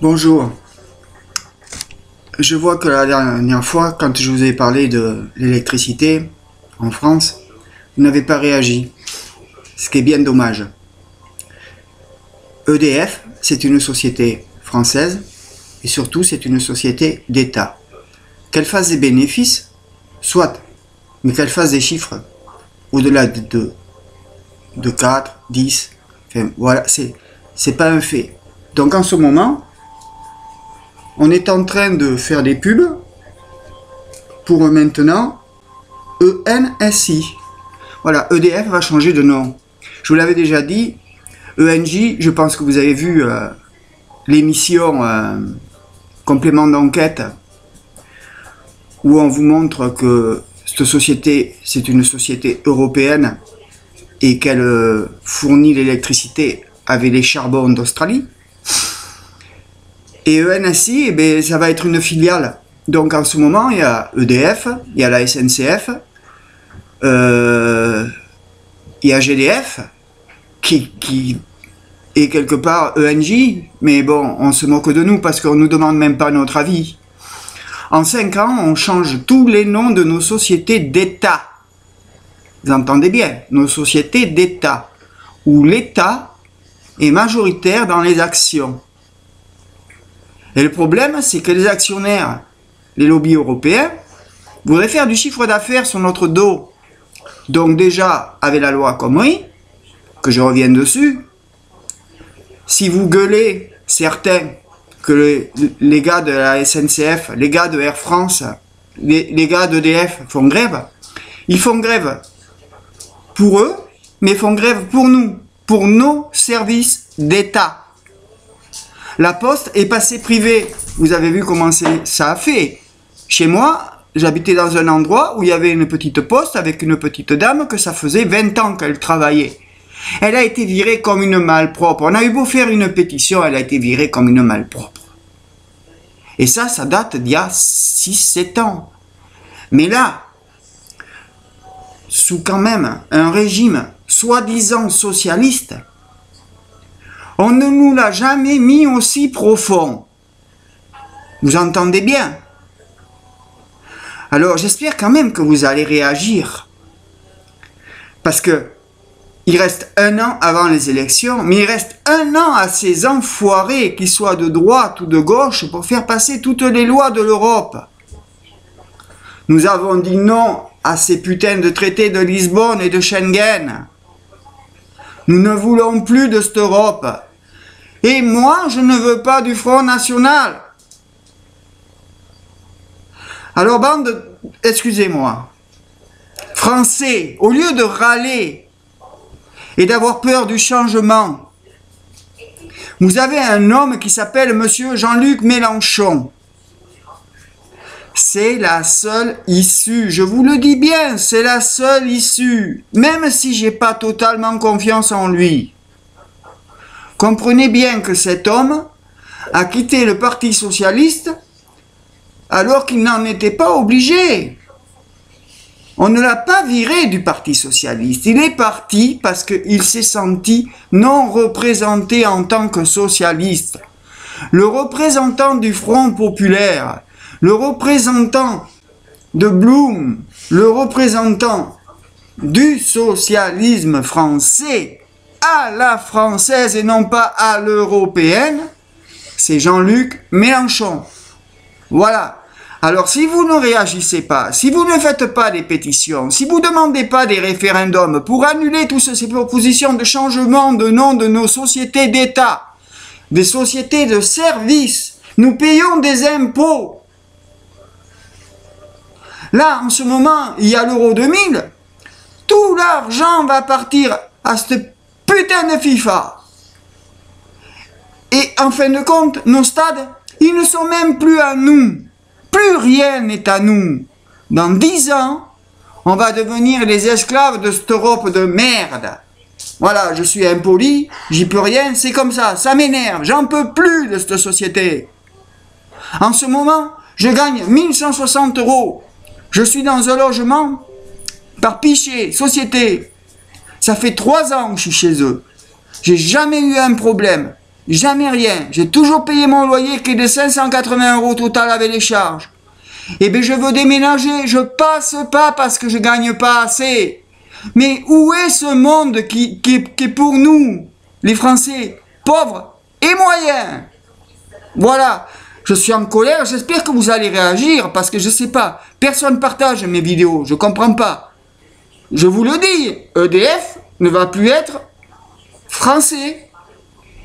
Bonjour. Je vois que la dernière fois, quand je vous ai parlé de l'électricité en France, vous n'avez pas réagi, ce qui est bien dommage. EDF, c'est une société française et surtout c'est une société d'État. Qu'elle fasse des bénéfices, soit, mais qu'elle fasse des chiffres au-delà de 4, 10, enfin voilà, c'est pas un fait. Donc en ce moment, on est en train de faire des pubs pour maintenant ENSI. Voilà, EDF va changer de nom. Je vous l'avais déjà dit, ENJ, je pense que vous avez vu l'émission Complément d'enquête où on vous montre que cette société, c'est une société européenne et qu'elle fournit l'électricité avec les charbons d'Australie. Et ENSI, eh bien, ça va être une filiale. Donc en ce moment, il y a EDF, il y a la SNCF, il y a GDF, qui est quelque part ENJ, mais bon, on se moque de nous parce qu'on ne nous demande même pas notre avis. En 5 ans, on change tous les noms de nos sociétés d'État. Vous entendez bien, nos sociétés d'État, où l'État est majoritaire dans les actions. Et le problème, c'est que les actionnaires, les lobbies européens, voudraient faire du chiffre d'affaires sur notre dos. Donc déjà, avec la loi Khomri, que je reviens dessus, si vous gueulez certains que les gars de la SNCF, les gars de Air France, les gars d'EDF font grève, ils font grève pour eux, mais font grève pour nous, pour nos services d'État. La poste est passée privée. Vous avez vu comment ça a fait. Chez moi, j'habitais dans un endroit où il y avait une petite poste avec une petite dame que ça faisait 20 ans qu'elle travaillait. Elle a été virée comme une malpropre. On a eu beau faire une pétition, elle a été virée comme une malpropre. Et ça date d'il y a 6-7 ans. Mais là, sous quand même un régime soi-disant socialiste, on ne nous l'a jamais mis aussi profond. Vous entendez bien? Alors j'espère quand même que vous allez réagir. Parce que il reste 1 an avant les élections, mais il reste 1 an à ces enfoirés, qu'ils soient de droite ou de gauche, pour faire passer toutes les lois de l'Europe. Nous avons dit non à ces putains de traités de Lisbonne et de Schengen. Nous ne voulons plus de cette Europe. Et moi, je ne veux pas du Front National. Alors, bande, excusez-moi, Français, au lieu de râler et d'avoir peur du changement, vous avez un homme qui s'appelle Monsieur Jean-Luc Mélenchon. C'est la seule issue, je vous le dis bien, c'est la seule issue, même si j'ai pas totalement confiance en lui. Comprenez bien que cet homme a quitté le Parti Socialiste alors qu'il n'en était pas obligé. On ne l'a pas viré du Parti Socialiste. Il est parti parce qu'il s'est senti non représenté en tant que socialiste. Le représentant du Front Populaire, le représentant de Blum, le représentant du socialisme français, à la française et non pas à l'européenne, c'est Jean-Luc Mélenchon. Voilà. Alors si vous ne réagissez pas, si vous ne faites pas des pétitions, si vous ne demandez pas des référendums pour annuler toutes ces propositions de changement de nom de nos sociétés d'État, des sociétés de services, nous payons des impôts. Là, en ce moment, il y a l'euro 2000, tout l'argent va partir à cette putain de FIFA. Et en fin de compte, nos stades, ils ne sont même plus à nous. Plus rien n'est à nous. Dans 10 ans, on va devenir les esclaves de cette Europe de merde. Voilà, je suis impoli, j'y peux rien, c'est comme ça m'énerve, j'en peux plus de cette société. En ce moment, je gagne 1160 €. Je suis dans un logement par Pichet, société. Ça fait 3 ans que je suis chez eux. J'ai jamais eu un problème. Jamais rien. J'ai toujours payé mon loyer qui est de 580 € total avec les charges. Eh bien, je veux déménager. Je passe pas parce que je gagne pas assez. Mais où est ce monde qui est pour nous, les Français, pauvres et moyens? Voilà. Je suis en colère. J'espère que vous allez réagir parce que je sais pas. Personne partage mes vidéos. Je comprends pas. Je vous le dis. EDF ne va plus être français.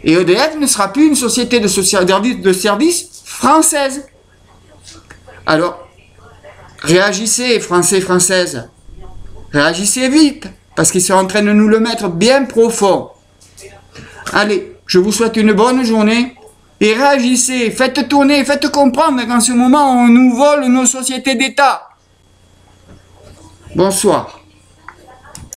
Et EDF ne sera plus une société de services française. Alors, réagissez, Français, Françaises. Réagissez vite, parce qu'ils sont en train de nous le mettre bien profond. Allez, je vous souhaite une bonne journée. Et réagissez, faites tourner, faites comprendre qu'en ce moment, on nous vole nos sociétés d'État. Bonsoir.